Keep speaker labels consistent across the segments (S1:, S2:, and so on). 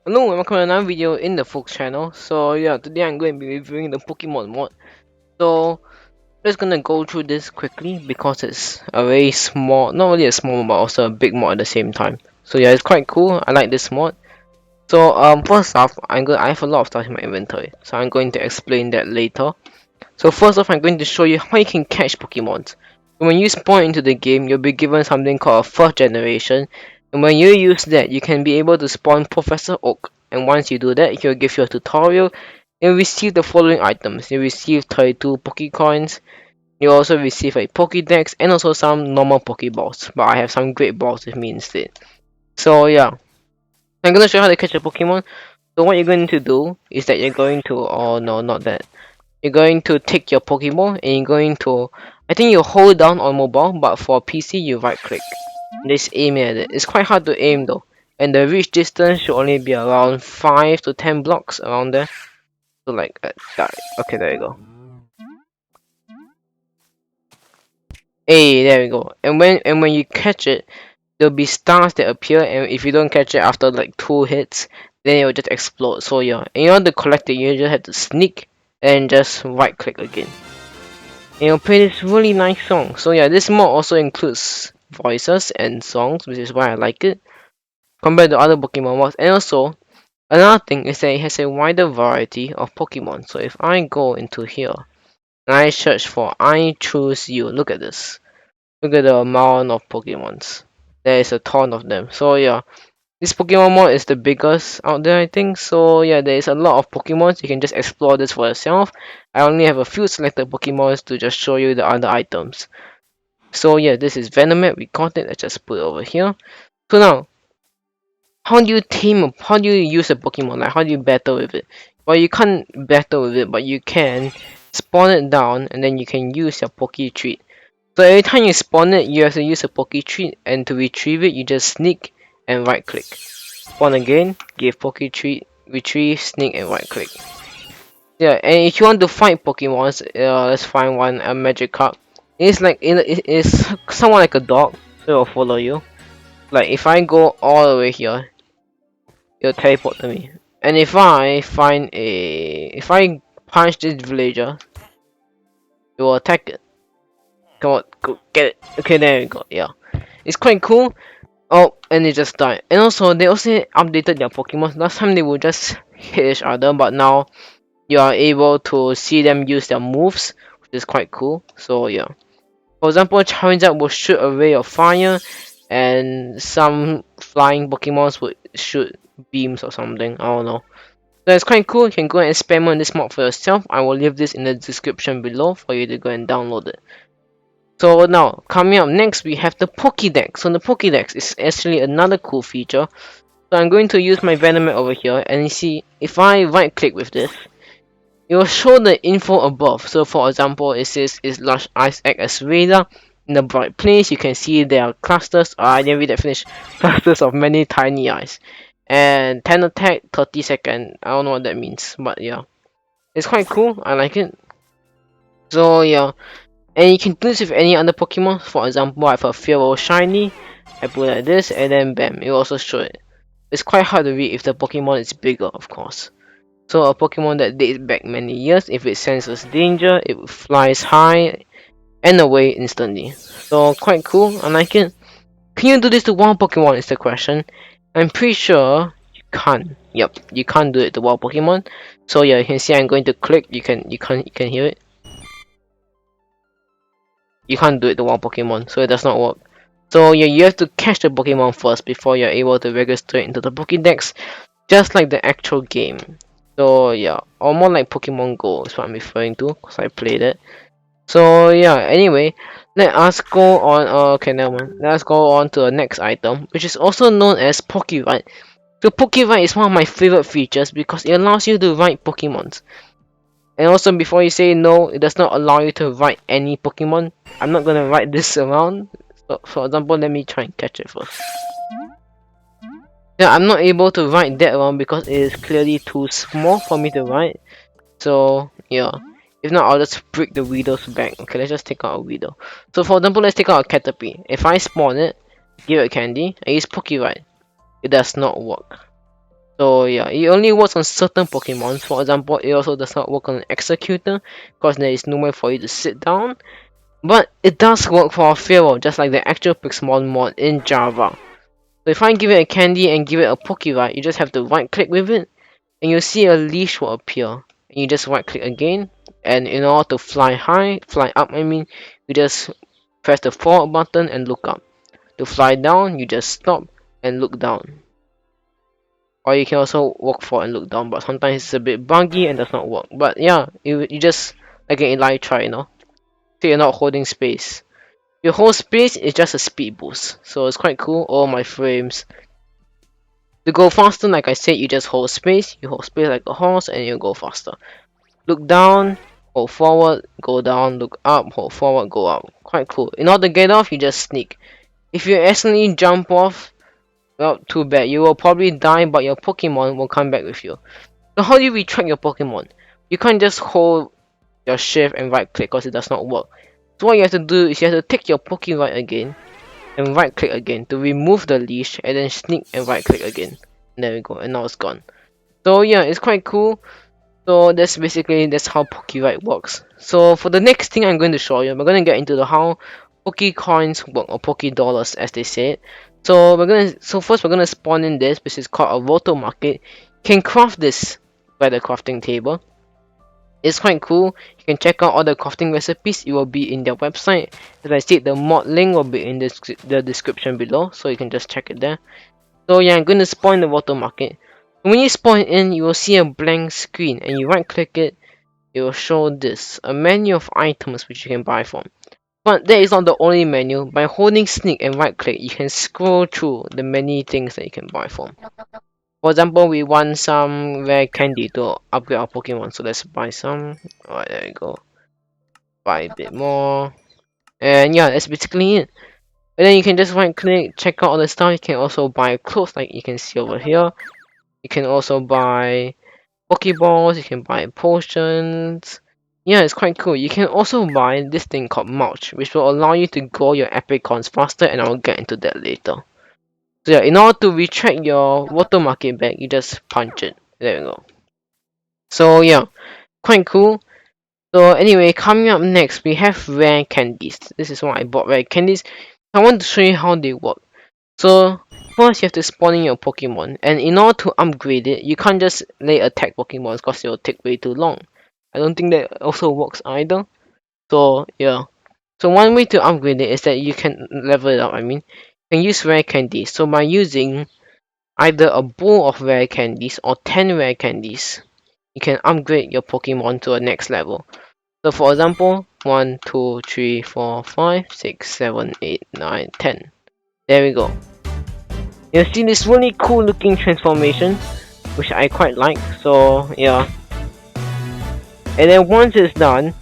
S1: Hello and welcome to another video in the Folks channel. So yeah, today I'm going to be reviewing the Pokemon mod. So just gonna go through this quickly because it's a very small, not really a small but also a big mod at the same time. So yeah, it's quite cool. I like this mod. So first off, I have a lot of stuff in my inventory, so I'm going to explain that later. So first off, I'm going to show you how you can catch Pokemon. When you spawn into the game, you'll be given something called a first generation, and when you use that, you can be able to spawn Professor Oak. And once you do that, he'll give you a tutorial. You'll receive the following items. You'll receive 32 Pokecoins. You'll also receive a Poké Deck and also some normal Pokeballs. But I have some great balls with me instead. So yeah, I'm gonna show you how to catch a Pokemon. So what you're going to do is that you're going to, oh no, not that. You're going to take your Pokemon and you're going to, I think you hold down on mobile, but for PC you right click. Just aim at it. It's quite hard to aim though. And the reach distance should only be around 5 to 10 blocks around there. So like, that. Okay, there you go. Hey, there we go. And when you catch it, there'll be stars that appear, and if you don't catch it after like 2 hits, then it will just explode. So yeah, in order to collect it, you just have to sneak and just right click again. And it'll play this really nice song. So yeah, this mod also includes voices and songs, which is why I like it compared to other Pokemon mods. And also, another thing is that it has a wider variety of Pokemon. So if I go into here and I search for I Choose You, look at this. Look at the amount of Pokemons. There is a ton of them. So yeah, this Pokemon mod is the biggest out there, I think. So yeah, there is a lot of Pokemons. You can just explore this for yourself. I only have a few selected Pokemons to just show you the other items. So yeah, this is Venomet. We got it. Let's just put it over here. So now, how do you tame? How do you use a Pokemon? Like how do you battle with it? Well, you can't battle with it, but you can spawn it down, and then you can use your Poke Treat. So every time you spawn it, you have to use a Poke Treat, and to retrieve it, you just sneak and right click. Spawn again, give Poke Treat, retrieve, sneak, and right click. Yeah, and if you want to fight Pokemons, let's find one, a Magikarp. It's somewhat like a dog, so it'll follow you. Like if I go all the way here, it'll teleport to me. And if I punch this villager, it will attack it. Come on, go get it. Okay, there we go. Yeah, it's quite cool. Oh, and it just died. And also, they also updated their Pokemon. Last time they would just hit each other, but now you are able to see them use their moves, which is quite cool. So yeah. For example, Charizard will shoot a ray of fire, and some flying Pokemons would shoot beams or something. I don't know. So it's quite cool. You can go and experiment this mod for yourself. I will leave this in the description below for you to go and download it. So now, coming up next, we have the Poke Deck. So the Poke Deck is actually another cool feature. So I'm going to use my Venomet over here, and you see, if I right click with this, it will show the info above. So for example, it says is large eyes act as radar. In the bright place, you can see there are clusters. I didn't read that finish. Clusters of many tiny eyes. And 10 attack, 30 second. I don't know what that means, but yeah. It's quite cool. I like it. So yeah. And you can do this with any other Pokemon. For example, I have a Fearow Shiny. I put it like this, and then bam, it will also show it. It's quite hard to read if the Pokemon is bigger, of course. So a Pokemon that dates back many years, if it senses danger, it flies high and away instantly. So quite cool, I like it. Can you do this to one Pokemon is the question. I'm pretty sure you can't. Yep, you can't do it to one Pokemon. So yeah, you can see I'm going to click, you can hear it. You can't do it to one Pokemon, so it does not work. So yeah, you have to catch the Pokemon first before you're able to register it into the Pokédex, just like the actual game. So yeah, or more like Pokemon Go is what I'm referring to, because I played it. So yeah, anyway, let us go on, okay, never mind. Let us go on to the next item, which is also known as Pokéride. So Pokéride is one of my favorite features because it allows you to ride Pokemons. And also, before you say no, it does not allow you to ride any Pokemon. I'm not gonna ride this around. So, for example, let me try and catch it first. Yeah, I'm not able to ride that around because it is clearly too small for me to ride. So, yeah. If not, I'll just break the Weedle's back. Okay, let's just take out a Weedle. So, for example, let's take out a Caterpie. If I spawn it, give it a candy, and use Pokéride, it does not work. So yeah, it only works on certain Pokemon. For example, it also does not work on an Executor because there is nowhere for you to sit down. But it does work for a Fearow, just like the actual PIXELMON mod in Java. So if I give it a candy and give it a Pokéride, you just have to right click with it, and you'll see a leash will appear. And you just right click again, and in order to fly up, you just press the forward button and look up. To fly down, you just stop and look down. Or you can also walk forward and look down, but sometimes it's a bit buggy and does not work. But yeah, you just like an Elytra, so you're not holding space. Your whole space is just a speed boost, so it's quite cool. All my frames. To go faster, like I said, you just hold space. You hold space like a horse, and you go faster. Look down, hold forward, go down. Look up, hold forward, go up. Quite cool. In order to get off, you just sneak. If you accidentally jump off, well, too bad. You will probably die, but your Pokemon will come back with you. So how do you retract your Pokemon? You can't just hold your shift and right click because it does not work. So what you have to do is you have to take your Pokéride again and right click again to remove the leash, and then sneak and right click again. And there we go, and now it's gone. So yeah, it's quite cool. So that's how Pokéride works. So for the next thing I'm going to show you, we're going to get into the how Poké coins work, or Poké dollars as they say it. So first we're gonna spawn in this, which is called a Roto Market. You can craft this by the crafting table. It's quite cool. You can check out all the crafting recipes. It will be in their website. As I said, the mod link will be in the description below, so you can just check it there. So yeah, I'm going to spawn the Roto Market. When you spawn in, you will see a blank screen, and you right click it. It will show this, a menu of items which you can buy from. But that is not the only menu. By holding sneak and right click, you can scroll through the many things that you can buy from. For example, we want some rare candy to upgrade our Pokemon, so let's buy some. Alright, there we go. Buy a bit more. And yeah, that's basically it. And then you can just right click, check out all the stuff. You can also buy clothes like you can see over here. You can also buy Pokeballs, you can buy potions. Yeah, it's quite cool. You can also buy this thing called Mulch, which will allow you to grow your epic cons faster, and I will get into that later. So yeah, in order to retract your Roto Market bag, you just punch it. There we go. So yeah, quite cool. So anyway, coming up next, we have rare candies. This is why I bought rare candies. I want to show you how they work. So first you have to spawn in your Pokemon, and in order to upgrade it, you can't just attack Pokemon because it will take way too long. I don't think that also works either. So yeah. So one way to upgrade it is that you can level it up, you can use rare candies. So by using either a bowl of rare candies or 10 rare candies, you can upgrade your Pokemon to a next level. So for example, 1, 2, 3, 4, 5, 6, 7, 8, 9, 10. There we go. You see this really cool looking transformation, which I quite like. So yeah. And then once it's done,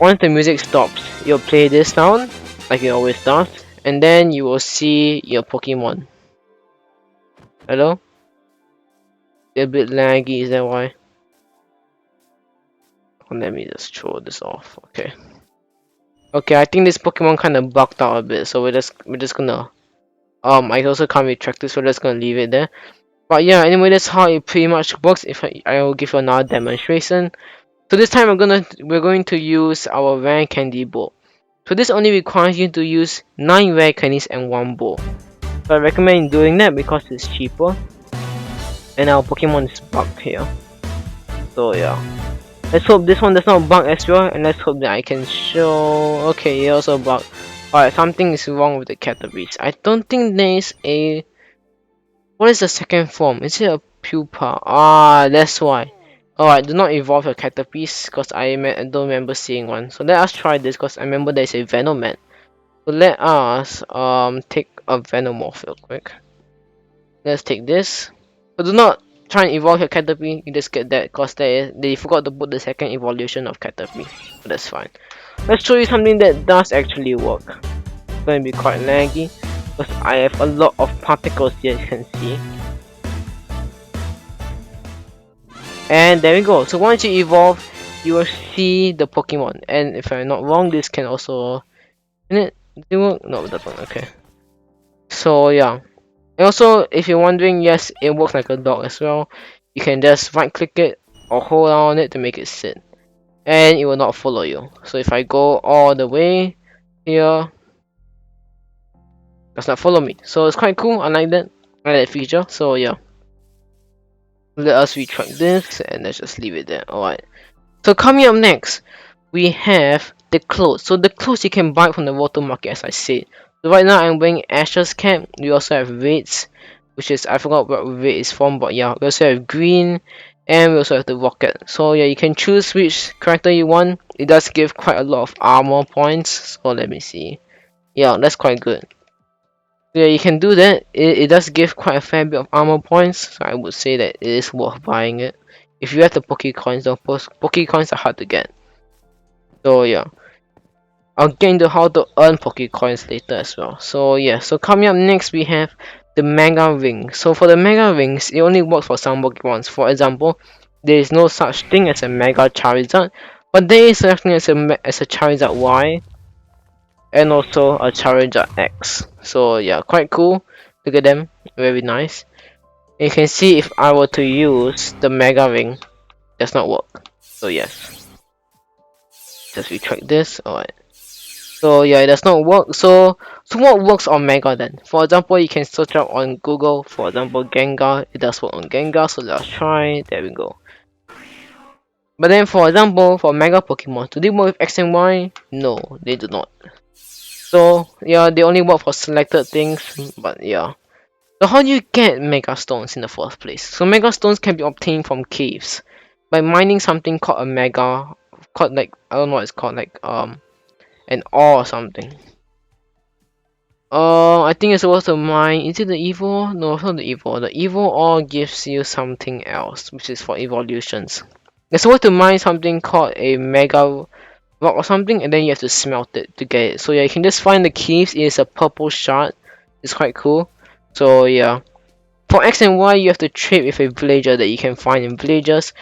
S1: once the music stops, you'll play this sound like it always does, and then you will see your Pokemon. Hello? They're a bit laggy, is that why? Oh, let me just throw this off. Okay. Okay, I think this Pokemon kind of bugged out a bit, so we're just gonna I also can't retract this, so we're just gonna leave it there. But yeah, anyway, that's how it pretty much works. If I will give you another demonstration. So this time we're going to use our rare candy bowl. So this only requires you to use 9 rare candies and 1 bowl. So I recommend doing that because it's cheaper. And our Pokemon is bugged here. So yeah. Let's hope this one does not bug as well, and let's hope that I can show. Okay, it also bugged. Alright, something is wrong with the Caterpies. I don't think there is a. What is the second form? Is it a pupa? Ah, that's why. Alright, do not evolve your Caterpies because I don't remember seeing one. So let us try this because I remember there's a Venoman. So let us take a Venomoth real quick. Let's take this. So do not try and evolve your Caterpie, you just get that because they forgot to put the second evolution of Caterpie. But that's fine. Let's show you something that does actually work. It's going to be quite laggy because I have a lot of particles here, you can see. And there we go. So once you evolve, you will see the Pokemon. And if I'm not wrong, this can also... Can it work? No, it doesn't. Okay. So yeah. And also, if you're wondering, yes, it works like a dog as well. You can just right click it or hold on it to make it sit, and it will not follow you. So if I go all the way here, it does not follow me. So it's quite cool. I like that. I like that feature. So yeah, let us retract this and let's just leave it there. Alright. So coming up next, we have the clothes. So the clothes you can buy from the water market, as I said. So right now I'm wearing Ash's cap. We also have reds, which is, I forgot what red is from, but yeah. We also have green, and we also have the rocket. So yeah, you can choose which character you want. It does give quite a lot of armor points. So let me see. Yeah, that's quite good. Yeah, you can do that. It does give quite a fair bit of armor points, so I would say that it is worth buying it. If you have the Poke coins, though, Poke coins are hard to get. So yeah, I'll get into how to earn Poke coins later as well. So yeah, so coming up next we have the Manga Ring. So for the Mega Rings, it only works for some Pokemons. For example, there is no such thing as a Mega Charizard, but there is such thing as a Charizard Y and also a Charizard X. So yeah, quite cool. Look at them, very nice. And you can see if I were to use the Mega Ring, does not work. So yes, just retract this. Alright. So yeah, it does not work. So what works on Mega then? For example, you can search up on Google. For example, Gengar. It does work on Gengar. So let's try. There we go. But then, for example, for Mega Pokemon, do they work with X and Y? No, they do not. So yeah, they only work for selected things. But yeah. So how do you get Mega Stones in the first place? So Mega Stones can be obtained from caves by mining something called a Mega, called like, I don't know what it's called, like an ore or something. I think it's supposed to mine. Is it the evil? No, it's not the evil. The evil ore gives you something else, which is for evolutions. You're supposed to mine something called a Mega Rock or something, and then you have to smelt it to get it. So yeah, you can just find the caves. It is a purple shard. It's quite cool. So yeah. For X and Y, you have to trade with a villager that you can find in villagers.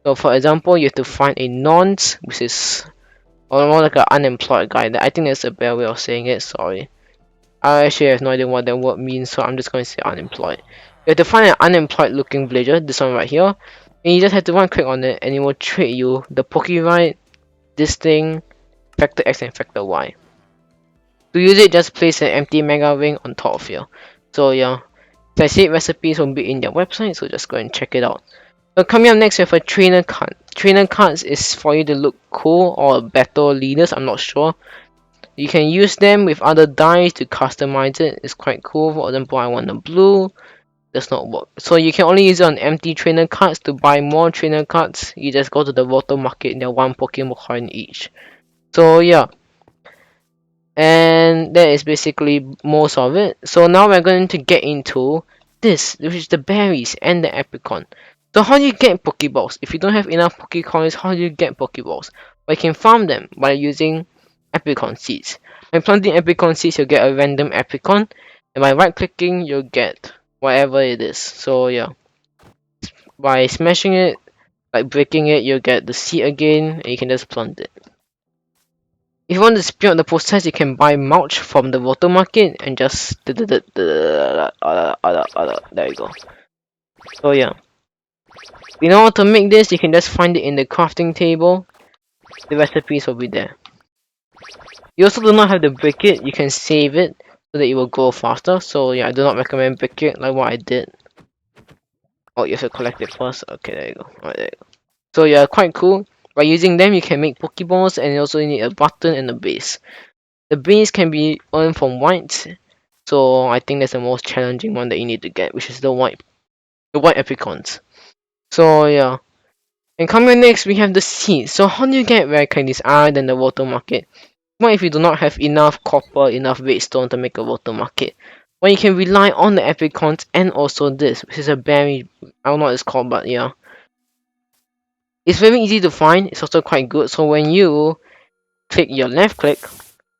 S1: So for example, you have to find a nonce, which is more like an unemployed guy. I think that's a better way of saying it, sorry. I actually have no idea what that word means, so I'm just going to say unemployed. You have to find an unemployed looking villager, this one right here. And you just have to one click on it and it will trade you the Pokéride, this thing, Factor X and Factor Y. To use it, just place an empty Mega Ring on top of here. So yeah. As I said, recipes will be in their website, so just go and check it out. So coming up next, we have a trainer card. Trainer cards is for you to look cool or battle leaders, I'm not sure. You can use them with other dice to customize it. It's quite cool. For example, I want a blue. Does not work. So you can only use it on empty trainer cards. To buy more trainer cards, you just go to the water market and they're one Pokemon coin each. So yeah. And that is basically most of it. So now we're going to get into this, which is the berries and the apricot. So how do you get Pokeballs? If you don't have enough Pokecoins, how do you get Pokeballs? Well, you can farm them by using apricot seeds. By planting apricot seeds, you'll get a random apricot, and by right clicking, you'll get whatever it is. So yeah, by smashing it, like breaking it, you'll get the seed again, and you can just plant it. If you want to speed up the process, you can buy mulch from the water market and just there you go. So yeah, in order to make this, you can just find it in the crafting table. The recipes will be there. You also do not have to break it. You can save it so that it will go faster. So yeah, I do not recommend breaking it like what I did. Oh, you have to collect it first. Okay, there you go. Alright, there you go. So yeah, quite cool. By using them, you can make Pokeballs, and you also need a button and a base. The base can be earned from white, so I think that's the most challenging one that you need to get, which is the white apricons. So yeah. And coming next, we have the seeds. So how do you get rare candies other than the water market? What if you do not have enough copper, enough redstone to make a water market? Well, you can rely on the apricons and also this, which is a berry. I don't know what it's called, but yeah. It's very easy to find. It's also quite good. So when you click your left click,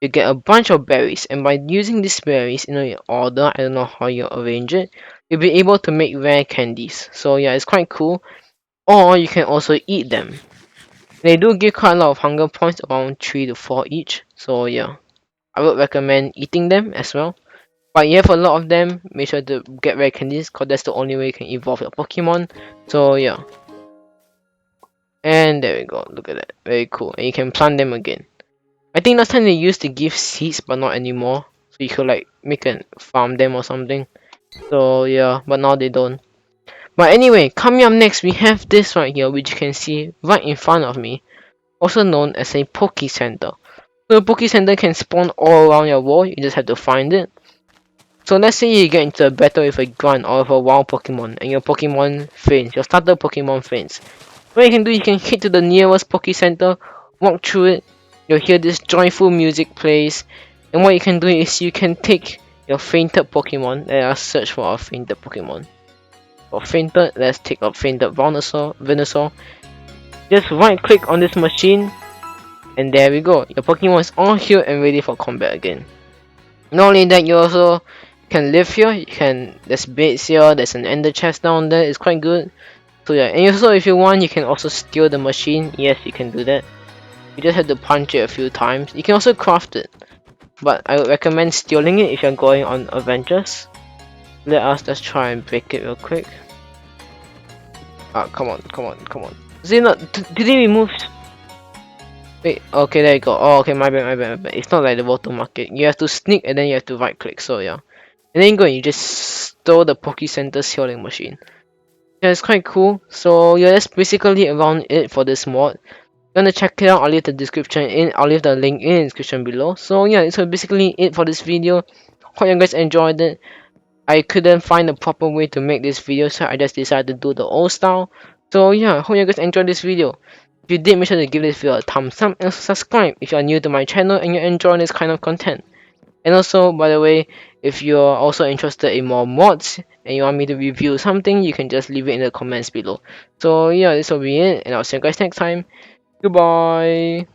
S1: you get a bunch of berries, and by using these berries in your order, I don't know how you arrange it, you'll be able to make rare candies. So yeah, it's quite cool. Or you can also eat them. They do give quite a lot of hunger points, around 3 to 4 each. So yeah, I would recommend eating them as well. But you have a lot of them, make sure to get rare candies, cause that's the only way you can evolve your Pokemon. So yeah. And there we go, look at that. Very cool. And you can plant them again. I think last time they used to give seeds, but not anymore. So you could like make a farm them or something. So yeah, but now they don't. But anyway, coming up next, we have this right here, which you can see right in front of me, also known as a Pokey Center. So a Pokey Center can spawn all around your world, you just have to find it. So let's say you get into a battle with a grunt or with a wild Pokemon, and your Pokemon faints, your starter Pokemon faints. What you can do, you can hit to the nearest Pokey Center, walk through it, you'll hear this joyful music plays, and what you can do is you can take your fainted Pokemon, let us search for our fainted Pokemon. For fainted, let's take a fainted Venusaur. Just right click on this machine, and there we go. Your Pokemon is all healed and ready for combat again. Not only that, you also can live here. You can, there's beds here, there's an ender chest down there, it's quite good. So yeah, and also if you want, you can also steal the machine. Yes, you can do that. You just have to punch it a few times. You can also craft it, but I would recommend stealing it if you're going on adventures. Let's try and break it real quick. Ah, come on. Is it not? Did it remove? Wait, okay, there you go. Oh, okay, my bad. It's not like the water market. You have to sneak and then you have to right click. So yeah, and then you go and you just stole the Poke Center's healing machine. Yeah, it's quite cool. So yeah, that's basically around it for this mod. If you wanna check it out, I'll leave the link in the description below. So yeah, so basically it for this video. Hope you guys enjoyed it. I couldn't find a proper way to make this video, so I just decided to do the old style. So yeah, hope you guys enjoyed this video. If you did, make sure to give this video a thumbs up and subscribe if you are new to my channel and you're enjoying this kind of content. And also, by the way, if you're also interested in more mods and you want me to review something, you can just leave it in the comments below. So yeah, this will be it, and I'll see you guys next time. Goodbye.